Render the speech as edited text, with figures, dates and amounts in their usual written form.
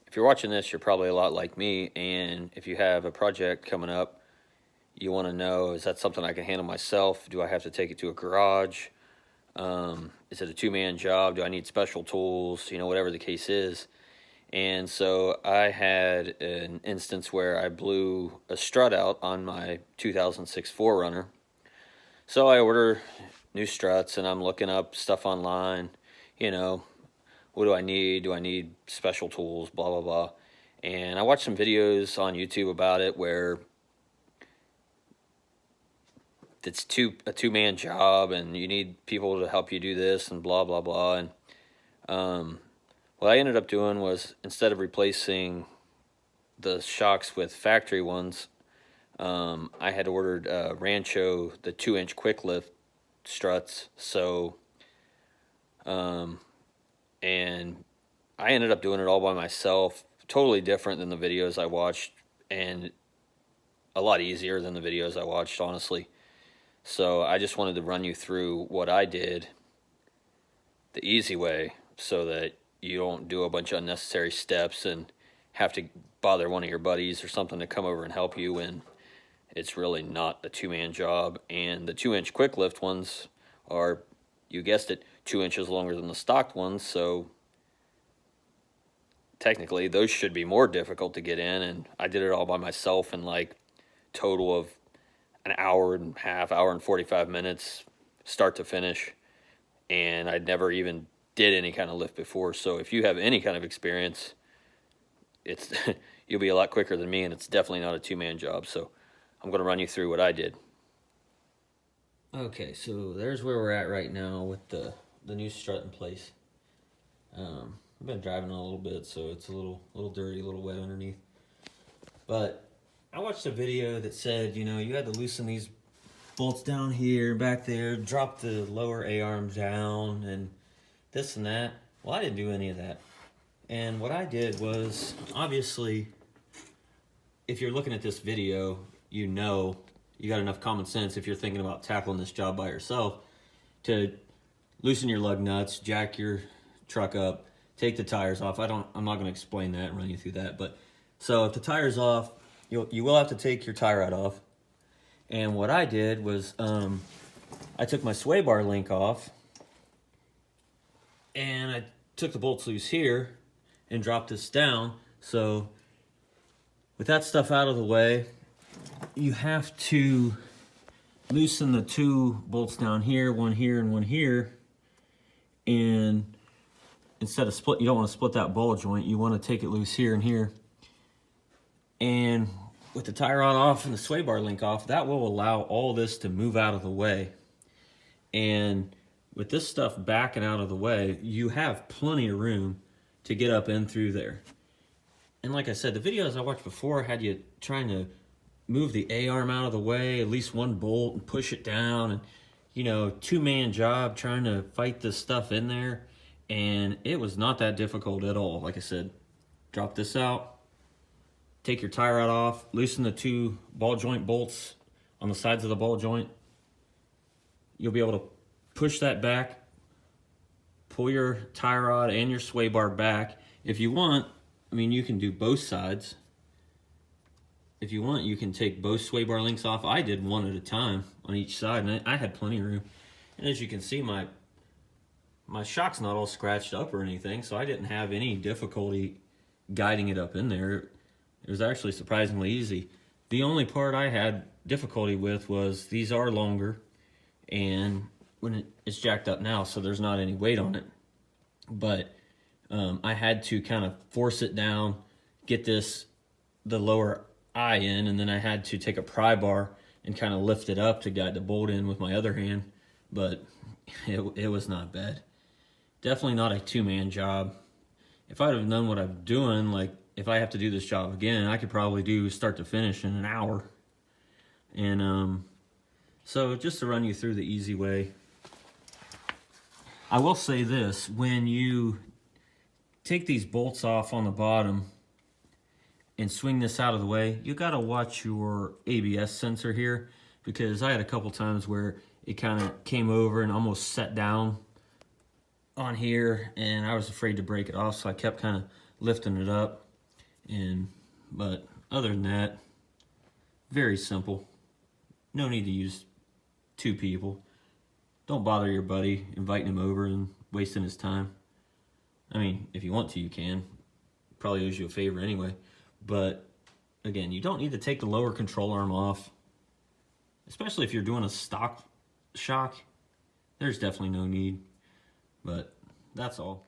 if you're watching this, you're probably a lot like me, and if you have a project coming up, you want to know, is that something I can handle myself? Do I have to take it to a garage? Is it a two-man job? Do I need special tools? You know, whatever the case is. And so I had an instance where I blew a strut out on my 2006 4Runner. So I order new struts, and I'm looking up stuff online. You know, what do I need? Do I need special tools? Blah, blah, blah. And I watched some videos on YouTube about it where it's a two-man job and you need people to help you do this and blah, blah, blah. And what I ended up doing was, instead of replacing the shocks with factory ones, I had ordered Rancho, the 2-inch Quick Lift struts. So, and I ended up doing it all by myself, totally different than the videos I watched, and a lot easier than the videos I watched, honestly. So I just wanted to run you through what I did the easy way, so that you don't do a bunch of unnecessary steps and have to bother one of your buddies or something to come over and help you when it's really not a two-man job. And the 2-inch Quick Lift ones are, you guessed it, 2 inches longer than the stock ones, so technically those should be more difficult to get in. And I did it all by myself in like total of an hour and a half, hour and 45 minutes, start to finish. And I'd never even did any kind of lift before. So if you have any kind of experience, it's you'll be a lot quicker than me, and it's definitely not a two-man job. So I'm going to run you through what I did. Okay, so there's where we're at right now with the new strut in place. I've been driving a little bit, so it's a little dirty, a little wet underneath. But I watched a video that said, you know, you had to loosen these bolts down here, back there, drop the lower A-arm down, and this and that. Well, I didn't do any of that. And what I did was, obviously, if you're looking at this video, you know you got enough common sense, if you're thinking about tackling this job by yourself, to loosen your lug nuts, jack your truck up, take the tires off. I'm not going to explain that and run you through that. But so if the tire's off, you will have to take your tie rod off. And what I did was, I took my sway bar link off, and I took the bolts loose here and dropped this down. So with that stuff out of the way, you have to loosen the two bolts down here, one here and one here. And instead of you don't want to split that ball joint, you want to take it loose here and here. And with the tie rod off and the sway bar link off, that will allow all this to move out of the way. And with this stuff backing out of the way, you have plenty of room to get up in through there. And like I said, the videos I watched before had you trying to move the A-arm out of the way, at least one bolt, and push it down. And, you know, two-man job trying to fight this stuff in there. And it was not that difficult at all. Like I said, drop this out, take your tie rod off, loosen the two ball joint bolts on the sides of the ball joint. You'll be able to push that back, pull your tie rod and your sway bar back. If you want, I mean, you can do both sides. If you want, you can take both sway bar links off. I did one at a time on each side, and I had plenty of room. And as you can see, my shock's not all scratched up or anything, so I didn't have any difficulty guiding it up in there. It was actually surprisingly easy. The only part I had difficulty with was these are longer, and when it's jacked up now, so there's not any weight on it. But I had to kind of force it down, get the lower eye in, and then I had to take a pry bar and kind of lift it up to guide the bolt in with my other hand. But it was not bad. Definitely not a two-man job. If I'd have known what I'm doing, like if I have to do this job again, I could probably do start to finish in an hour. And so just to run you through the easy way, I will say this: when you take these bolts off on the bottom and swing this out of the way, you got to watch your ABS sensor here, because I had a couple times where it kind of came over and almost set down on here, and I was afraid to break it off, so I kept kind of lifting it up. But other than that, very simple. No need to use 2 people. Don't bother your buddy inviting him over and wasting his time. I mean, if you want to, you can. Probably owes you a favor anyway. But again, you don't need to take the lower control arm off, especially if you're doing a stock shock. There's definitely no need. But that's all.